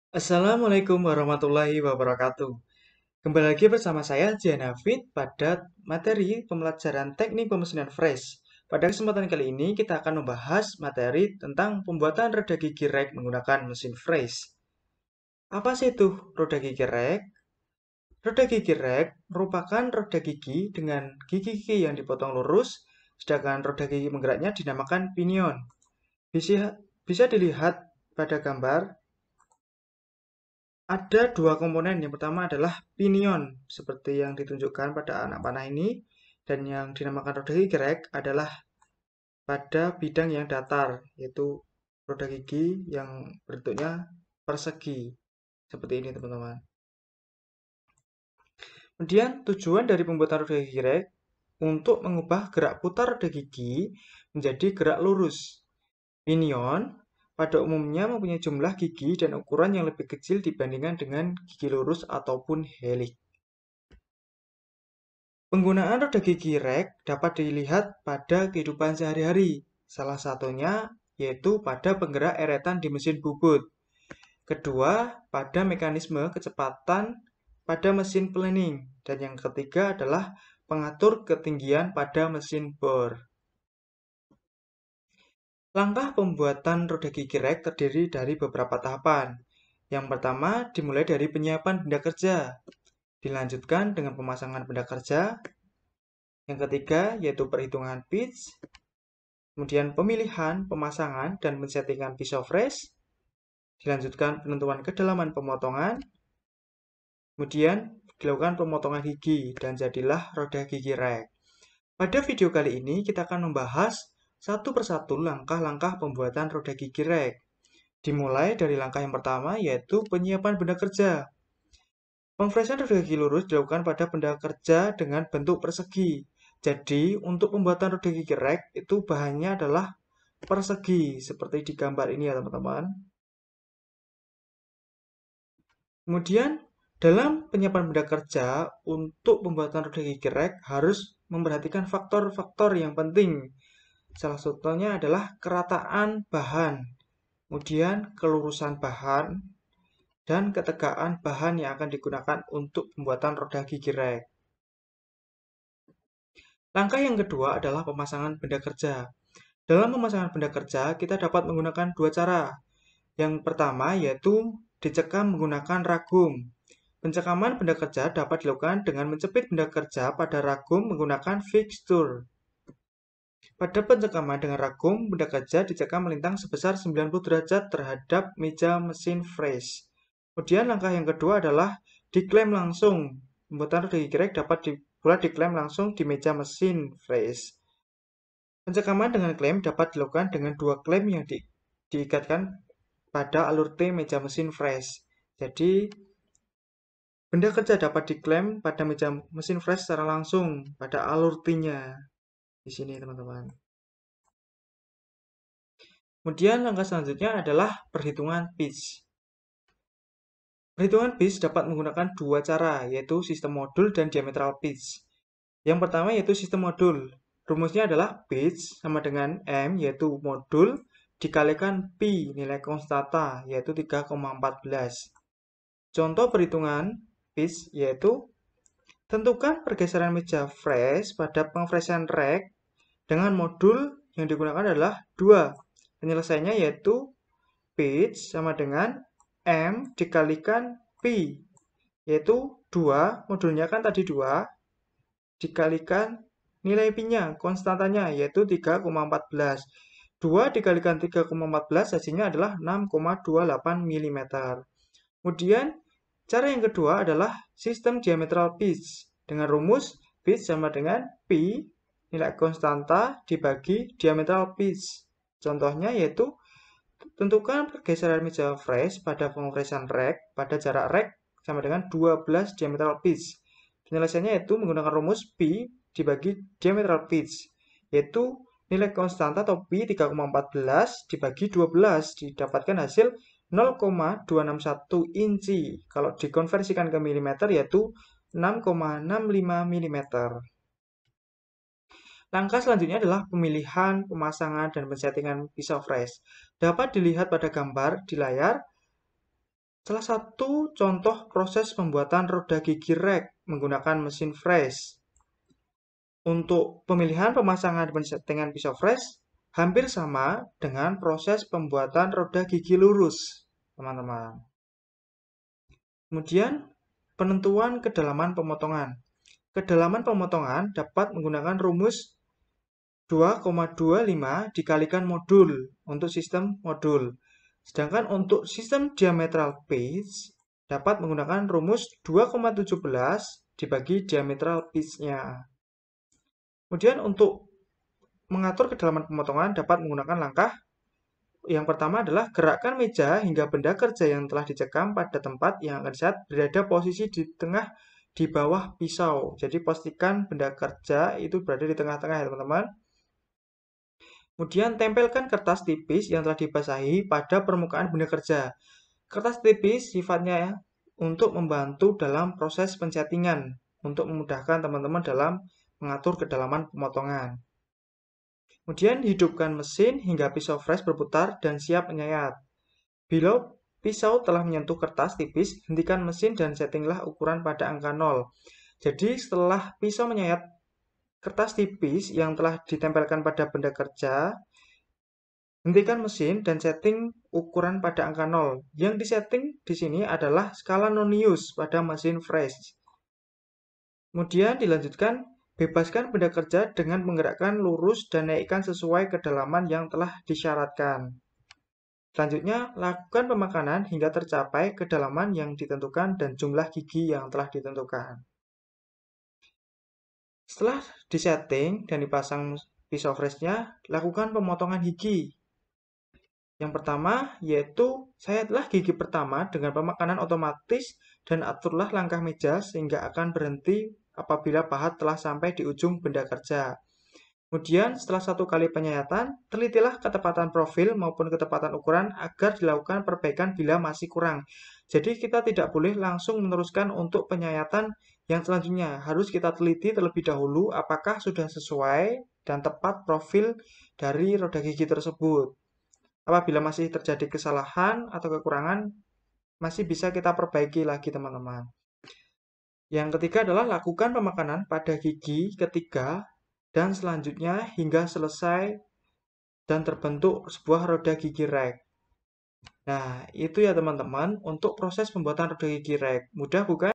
Assalamualaikum warahmatullahi wabarakatuh. Kembali lagi bersama saya Janafid pada materi pembelajaran teknik pemesinan fresh. Pada kesempatan kali ini kita akan membahas materi tentang pembuatan roda gigi rek menggunakan mesin fresh. Apa sih itu roda gigi rek? Roda gigi rek merupakan roda gigi dengan gigi-gigi yang dipotong lurus, sedangkan roda gigi menggeraknya dinamakan pinion. Bisa dilihat pada gambar. Ada dua komponen. Yang pertama adalah pinion, seperti yang ditunjukkan pada anak panah ini. Dan yang dinamakan roda gigi gerek adalah pada bidang yang datar, yaitu roda gigi yang bentuknya persegi. Seperti ini, teman-teman. Kemudian, tujuan dari pembuatan roda gigi gerek untuk mengubah gerak putar roda gigi menjadi gerak lurus. Pinion pada umumnya mempunyai jumlah gigi dan ukuran yang lebih kecil dibandingkan dengan gigi lurus ataupun helix. Penggunaan roda gigi rek dapat dilihat pada kehidupan sehari-hari, salah satunya yaitu pada penggerak eretan di mesin bubut. Kedua, pada mekanisme kecepatan pada mesin planing. Dan yang ketiga adalah pengatur ketinggian pada mesin bor. Langkah pembuatan roda gigi rek terdiri dari beberapa tahapan. Yang pertama dimulai dari penyiapan benda kerja, dilanjutkan dengan pemasangan benda kerja. Yang ketiga yaitu perhitungan pitch, kemudian pemilihan, pemasangan, dan pensettingan pisau fresh, dilanjutkan penentuan kedalaman pemotongan, kemudian dilakukan pemotongan gigi, dan jadilah roda gigi rek. Pada video kali ini kita akan membahas satu persatu langkah-langkah pembuatan roda gigi rek. Dimulai dari langkah yang pertama yaitu penyiapan benda kerja. Pemfreshan roda gigi lurus dilakukan pada benda kerja dengan bentuk persegi. Jadi, untuk pembuatan roda gigi rek itu bahannya adalah persegi, seperti di gambar ini ya teman-teman. Kemudian, dalam penyiapan benda kerja, untuk pembuatan roda gigi rek harus memperhatikan faktor-faktor yang penting. Salah satunya adalah kerataan bahan, kemudian kelurusan bahan, dan ketegangan bahan yang akan digunakan untuk pembuatan roda gigi rek. Langkah yang kedua adalah pemasangan benda kerja. Dalam pemasangan benda kerja, kita dapat menggunakan dua cara. Yang pertama yaitu dicekam menggunakan ragum. Pencekaman benda kerja dapat dilakukan dengan mencepit benda kerja pada ragum menggunakan fixture. Pada pencekaman dengan ragum, benda kerja dicekam melintang sebesar 90 derajat terhadap meja mesin fresh. Kemudian langkah yang kedua adalah diklem langsung. Pembuatan roda gigi rek dapat pula diklem langsung di meja mesin fresh. Pencekaman dengan klem dapat dilakukan dengan dua klem yang diikatkan pada alur T meja mesin fresh. Jadi, benda kerja dapat diklem pada meja mesin fresh secara langsung pada alur T-nya. Di sini, teman-teman. Kemudian langkah selanjutnya adalah perhitungan pitch. Perhitungan pitch dapat menggunakan dua cara, yaitu sistem modul dan diametral pitch. Yang pertama yaitu sistem modul. Rumusnya adalah pitch sama dengan M, yaitu modul, dikalikan Pi, nilai konstanta, yaitu 3,14. Contoh perhitungan pitch yaitu tentukan pergeseran meja fresh pada pengfreshan rek dengan modul yang digunakan adalah 2. Penyelesaiannya yaitu pitch sama dengan M dikalikan Pi, yaitu 2, modulnya kan tadi 2, dikalikan nilai pi-nya, konstantanya, yaitu 3,14. 2 dikalikan 3,14 hasilnya adalah 6,28 mm. Kemudian, cara yang kedua adalah sistem diametral pitch. Dengan rumus pitch sama dengan pi, nilai konstanta, dibagi diametral pitch. Contohnya yaitu, tentukan pergeseran meja fresh pada pengfreshan rek pada jarak rek sama dengan 12 diametral pitch. Penyelesaiannya yaitu menggunakan rumus pi dibagi diametral pitch, yaitu nilai konstanta atau pi 3,14 dibagi 12 didapatkan hasil 0,261 inci. Kalau dikonversikan ke milimeter yaitu 6,65 mm. Langkah selanjutnya adalah pemilihan, pemasangan, dan pensettingan pisau fresh. Dapat dilihat pada gambar di layar. Salah satu contoh proses pembuatan roda gigi rek menggunakan mesin fresh. Untuk pemilihan, pemasangan, dan settingan pisau fresh hampir sama dengan proses pembuatan roda gigi lurus, teman-teman. Kemudian, penentuan kedalaman pemotongan. Kedalaman pemotongan dapat menggunakan rumus 2,25 dikalikan modul untuk sistem modul. Sedangkan untuk sistem diametral pitch dapat menggunakan rumus 2,17 dibagi diametral pitch-nya. Kemudian untuk mengatur kedalaman pemotongan dapat menggunakan langkah. Yang pertama adalah gerakkan meja hingga benda kerja yang telah dicekam pada tempat yang akan diset berada posisi di tengah di bawah pisau. Jadi pastikan benda kerja itu berada di tengah-tengah ya teman-teman. Kemudian tempelkan kertas tipis yang telah dibasahi pada permukaan benda kerja. Kertas tipis sifatnya untuk membantu dalam proses pensettingan, untuk memudahkan teman-teman dalam mengatur kedalaman pemotongan. Kemudian hidupkan mesin hingga pisau fresh berputar dan siap menyayat. Bila pisau telah menyentuh kertas tipis, hentikan mesin dan settinglah ukuran pada angka 0. Jadi setelah pisau menyayat kertas tipis yang telah ditempelkan pada benda kerja, hentikan mesin dan setting ukuran pada angka 0. Yang disetting di sini adalah skala Nonius pada mesin fresh. Kemudian dilanjutkan, bebaskan benda kerja dengan menggerakkan lurus dan naikkan sesuai kedalaman yang telah disyaratkan. Selanjutnya, lakukan pemakanan hingga tercapai kedalaman yang ditentukan dan jumlah gigi yang telah ditentukan. Setelah disetting dan dipasang pisau freshnya, lakukan pemotongan gigi. Yang pertama yaitu sayatlah gigi pertama dengan pemakanan otomatis dan aturlah langkah meja sehingga akan berhenti apabila pahat telah sampai di ujung benda kerja. Kemudian setelah satu kali penyayatan, telitilah ketepatan profil maupun ketepatan ukuran agar dilakukan perbaikan bila masih kurang. Jadi kita tidak boleh langsung meneruskan untuk penyayatan yang selanjutnya. Harus kita teliti terlebih dahulu apakah sudah sesuai dan tepat profil dari roda gigi tersebut. Apabila masih terjadi kesalahan atau kekurangan, masih bisa kita perbaiki lagi teman-teman. Yang ketiga adalah lakukan pemakanan pada gigi ketiga dan selanjutnya hingga selesai dan terbentuk sebuah roda gigi rek. Nah, itu ya teman-teman untuk proses pembuatan roda gigi rek. Mudah bukan?